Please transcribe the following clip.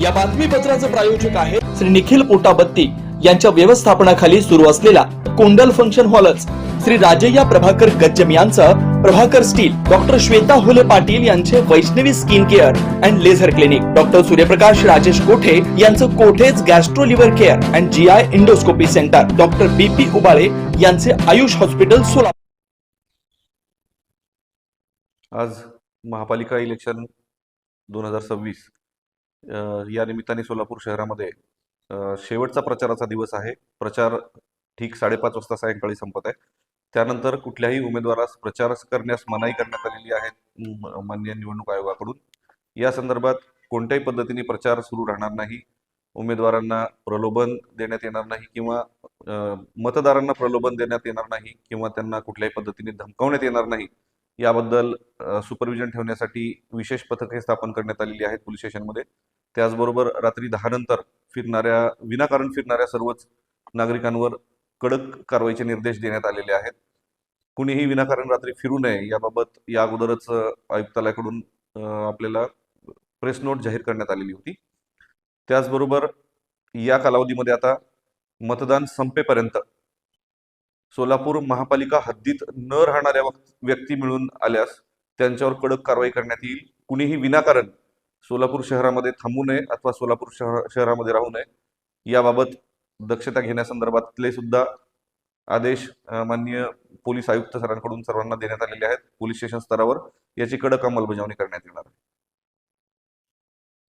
या बातमीपत्राचे प्रायोजक आहे श्री निखिल पोटाबत्ती यांच्या व्यवस्थापनाखाली सुरू असलेला कोंडल फंक्शन हॉलच, श्री राजय्या प्रभाकर गज्जम यांचं प्रभाकर स्टील, डॉक्टर श्वेता होले पाटील यांचे Vaishnavi skin care and laser clinic, doctor Suryaprakash Rajesh Kothe यांचं Kothes gastro liver care and GI endoscopy centre, doctor BP Ubale यांचे आयुष हॉस्पिटल सोलापूर। आज महापालिका इलेक्शन 2026 या निमित्ताने सोलापूर शहरामध्ये शेवटचा प्रचाराचा दिवस आहे। प्रचार ठीक 5:30 वाजता सायंकाळी संपत आहे। त्यानंतर कुठल्याही उमेदवारास प्रचार करण्यास मनाई करण्यात आलेली आहे माननीय निवडणूक आयोगाकडून। या संदर्भात कोणत्याही पद्धतीने प्रचार सुरू राहणार नाही, उमेदवारांना प्रलोभन देण्यात येणार नाही किंवा मतदारांना प्रलोभन देण्यात येणार नाही किंवा त्यांना कुठल्याही पद्धतीने धमकावण्यात येणार नाही, याबद्दल सुपरविजन ठेवण्यासाठी विशेष पथके स्थापन करण्यात आलेली आहेत पोलीस स्टेशनमध्ये। त्याचबरोबर रात्री 10 नंतर विनाकारण फिरणाऱ्या सर्वच नागरिकांवर कडक कारवाईचे निर्देश देण्यात आलेले आहेत। कुणीही विनाकारण रात्री फिरू नये याबाबत या अगोदरच आयुक्तालयाकडून आपल्याला प्रेस नोट जाहीर करण्यात आलेली होती। त्याचबरोबर या कालावधीमध्ये आता मतदान संपेपर्यंत सोलापूर महापालिका हद्दीत न राहणाऱ्या व्यक्ती मिळून आल्यास त्यांच्यावर कडक कारवाई करण्यात येईल। कुणीही विनाकारण सोलापूर शहरामध्ये थांबू नये अथवा सोलापूर शहरामध्ये राहू नये याबाबत दक्षता घेण्यासंदर्भातले सुद्धा आदेश माननीय पोलीस आयुक्त सरांकडून सर्वांना देण्यात आलेले आहेत। पोलीस स्टेशन स्तरावर याची कडक अंमलबजावणी करण्यात येणार आहे।